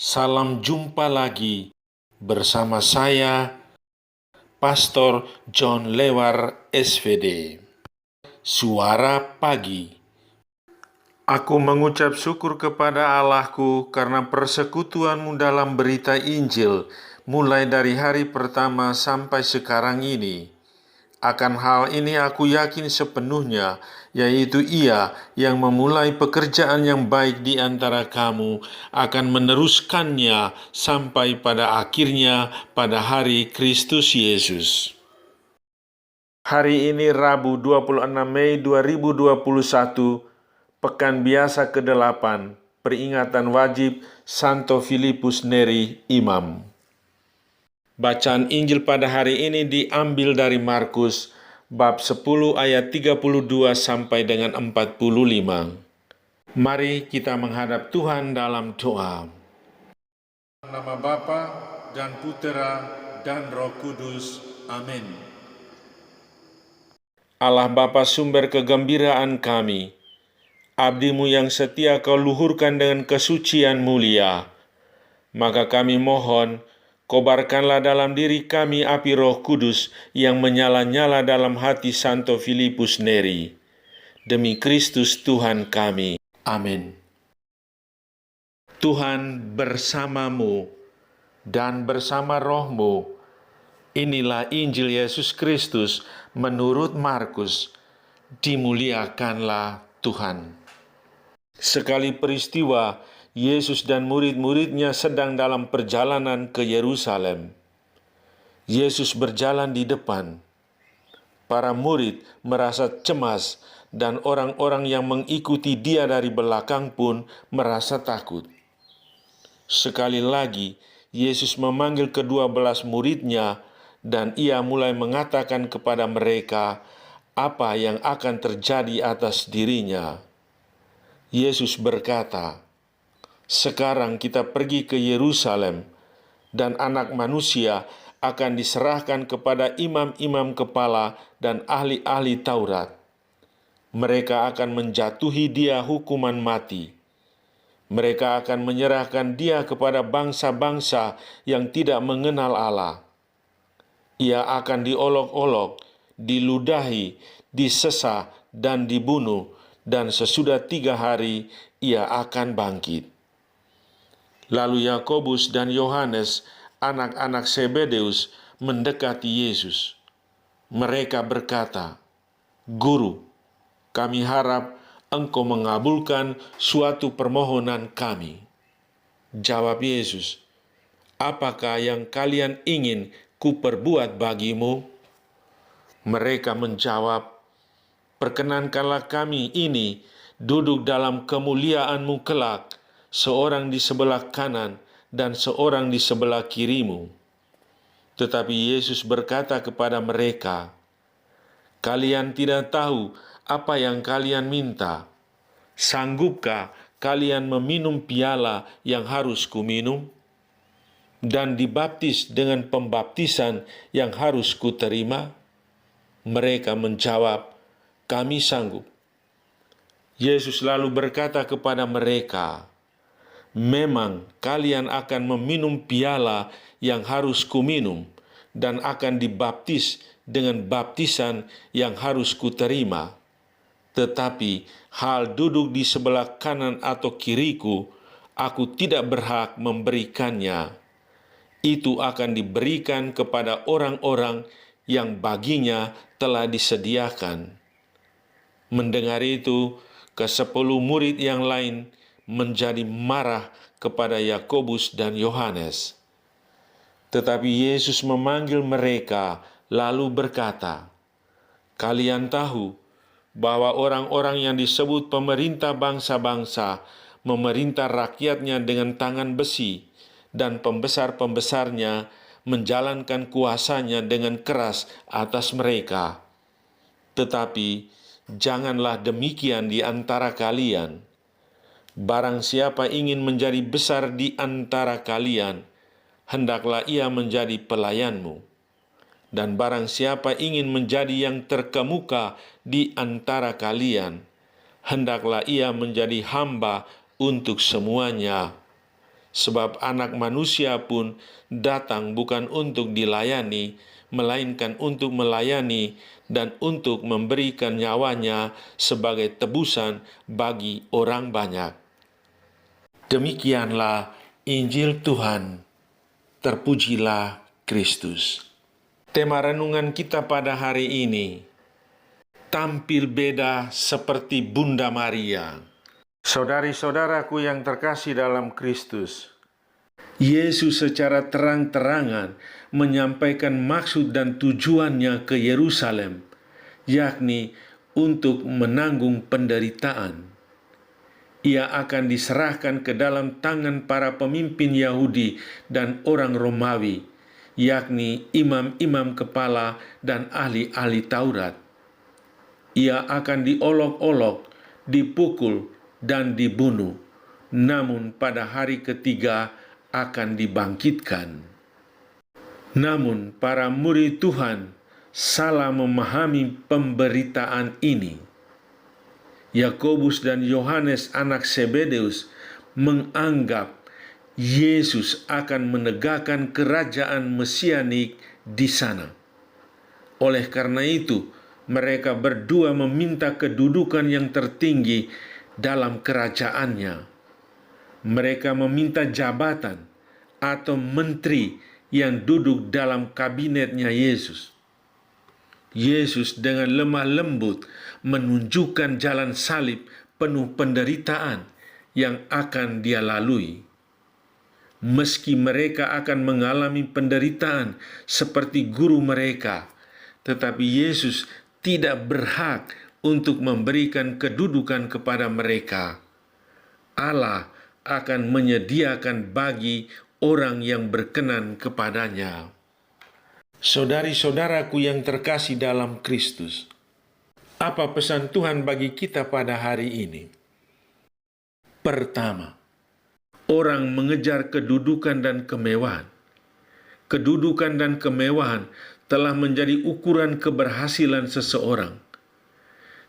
Salam jumpa lagi bersama saya, Pastor John Lewar SVD. Suara Pagi. Aku mengucap syukur kepada Allahku karena persekutuanmu dalam berita Injil, mulai dari hari pertama sampai sekarang ini. Akan hal ini aku yakin sepenuhnya, yaitu Ia yang memulai pekerjaan yang baik di antara kamu akan meneruskannya sampai pada akhirnya pada hari Kristus Yesus. Hari ini Rabu 26 Mei 2021, Pekan Biasa ke-8, peringatan wajib Santo Filipus Neri, Imam. Bacaan Injil pada hari ini diambil dari Markus bab 10 ayat 32 sampai dengan 45. Mari kita menghadap Tuhan dalam doa. Nama Bapa dan Putera dan Roh Kudus. Amin. Allah Bapa, sumber kegembiraan kami, abdi-Mu yang setia Kau luhurkan dengan kesucian mulia, maka kami mohon, kobarkanlah dalam diri kami api Roh Kudus yang menyala-nyala dalam hati Santo Filipus Neri. Demi Kristus Tuhan kami. Amin. Tuhan bersamamu dan bersama rohmu. Inilah Injil Yesus Kristus menurut Markus. Dimuliakanlah Tuhan. Sekali peristiwa, Yesus dan murid-muridnya sedang dalam perjalanan ke Yerusalem. Yesus berjalan di depan. Para murid merasa cemas dan orang-orang yang mengikuti Dia dari belakang pun merasa takut. Sekali lagi, Yesus memanggil ke-12 muridnya dan Ia mulai mengatakan kepada mereka apa yang akan terjadi atas dirinya. Yesus berkata, "Sekarang kita pergi ke Yerusalem, dan Anak Manusia akan diserahkan kepada imam-imam kepala dan ahli-ahli Taurat. Mereka akan menjatuhi Dia hukuman mati. Mereka akan menyerahkan Dia kepada bangsa-bangsa yang tidak mengenal Allah. Ia akan diolok-olok, diludahi, disesah, dan dibunuh, dan sesudah 3 hari Ia akan bangkit." Lalu Yakobus dan Yohanes, anak-anak Zebedeus, mendekati Yesus. Mereka berkata, "Guru, kami harap Engkau mengabulkan suatu permohonan kami." Jawab Yesus, "Apakah yang kalian ingin kuperbuat bagimu?" Mereka menjawab, "Perkenankanlah kami ini duduk dalam kemuliaan-Mu kelak, seorang di sebelah kanan dan seorang di sebelah kirimu." Tetapi Yesus berkata kepada mereka, "Kalian tidak tahu apa yang kalian minta. Sanggupkah kalian meminum piala yang harus kuminum? Dan dibaptis dengan pembaptisan yang harus kuterima?" Mereka menjawab, "Kami sanggup." Yesus lalu berkata kepada mereka, "Memang kalian akan meminum piala yang harus kuminum, dan akan dibaptis dengan baptisan yang harus kuterima. Tetapi hal duduk di sebelah kanan atau kiriku, aku tidak berhak memberikannya. Itu akan diberikan kepada orang-orang yang baginya telah disediakan." Mendengar itu, ke-10 murid yang lain menjadi marah kepada Yakobus dan Yohanes. Tetapi Yesus memanggil mereka lalu berkata, "Kalian tahu bahwa orang-orang yang disebut pemerintah bangsa-bangsa memerintah rakyatnya dengan tangan besi, dan pembesar-pembesarnya menjalankan kuasanya dengan keras atas mereka. Tetapi janganlah demikian di antara kalian. Barang siapa ingin menjadi besar di antara kalian, hendaklah ia menjadi pelayanmu. Dan barang siapa ingin menjadi yang terkemuka di antara kalian, hendaklah ia menjadi hamba untuk semuanya. Sebab Anak Manusia pun datang bukan untuk dilayani, melainkan untuk melayani dan untuk memberikan nyawanya sebagai tebusan bagi orang banyak. Demikianlah Injil Tuhan. Terpujilah Kristus. Tema renungan kita pada hari ini, tampil beda seperti Bunda Maria. Saudari-saudaraku yang terkasih dalam Kristus, Yesus secara terang-terangan menyampaikan maksud dan tujuannya ke Yerusalem, yakni untuk menanggung penderitaan. Ia akan diserahkan ke dalam tangan para pemimpin Yahudi dan orang Romawi, yakni imam-imam kepala dan ahli-ahli Taurat. Ia akan diolok-olok, dipukul, dan dibunuh, namun pada hari ketiga akan dibangkitkan. Namun para murid Tuhan salah memahami pemberitaan ini. Yakobus dan Yohanes anak Zebedeus menganggap Yesus akan menegakkan kerajaan mesianik di sana. Oleh karena itu, mereka berdua meminta kedudukan yang tertinggi dalam kerajaannya. Mereka meminta jabatan atau menteri yang duduk dalam kabinetnya Yesus. Yesus dengan lemah lembut menunjukkan jalan salib penuh penderitaan yang akan dia lalui. Meski mereka akan mengalami penderitaan seperti guru mereka, tetapi Yesus tidak berhak untuk memberikan kedudukan kepada mereka. Allah akan menyediakan bagi orang yang berkenan kepadanya. Saudari-saudaraku yang terkasih dalam Kristus, apa pesan Tuhan bagi kita pada hari ini? Pertama, orang mengejar kedudukan dan kemewahan. Kedudukan dan kemewahan telah menjadi ukuran keberhasilan seseorang.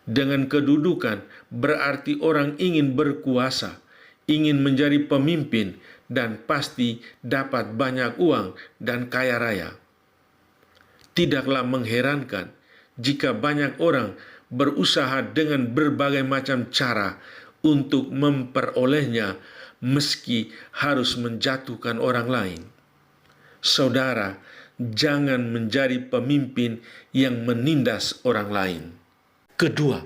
Dengan kedudukan berarti orang ingin berkuasa, ingin menjadi pemimpin, dan pasti dapat banyak uang dan kaya raya. Tidaklah mengherankan jika banyak orang berusaha dengan berbagai macam cara untuk memperolehnya meski harus menjatuhkan orang lain. Saudara, jangan menjadi pemimpin yang menindas orang lain. Kedua,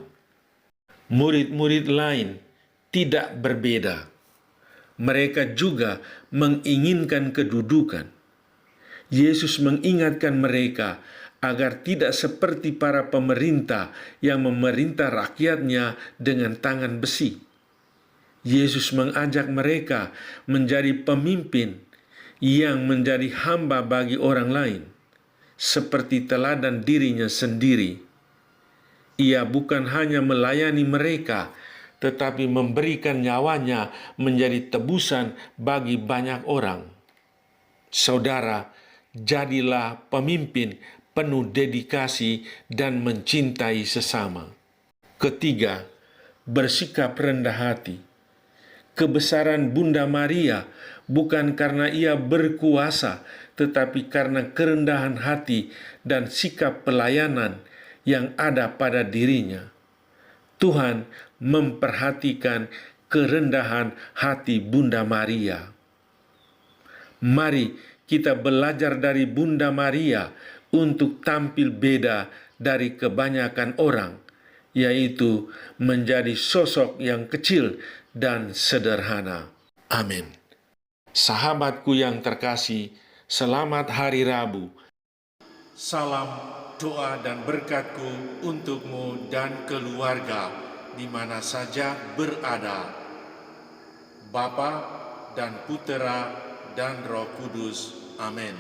murid-murid lain tidak berbeda. Mereka juga menginginkan kedudukan. Yesus mengingatkan mereka agar tidak seperti para pemerintah yang memerintah rakyatnya dengan tangan besi. Yesus mengajak mereka menjadi pemimpin yang menjadi hamba bagi orang lain, seperti teladan dirinya sendiri. Ia bukan hanya melayani mereka, tetapi memberikan nyawanya menjadi tebusan bagi banyak orang. Saudara, jadilah pemimpin penuh dedikasi dan mencintai sesama. Ketiga, bersikap rendah hati. Kebesaran Bunda Maria bukan karena ia berkuasa, tetapi karena kerendahan hati dan sikap pelayanan yang ada pada dirinya. Tuhan memperhatikan kerendahan hati Bunda Maria. Mari kita belajar dari Bunda Maria untuk tampil beda dari kebanyakan orang, yaitu menjadi sosok yang kecil dan sederhana. Amin. Sahabatku yang terkasih, selamat Hari Rabu. Salam doa dan berkatku untukmu dan keluarga di mana saja berada. Bapa dan Putera dan Roh Kudus. Amin.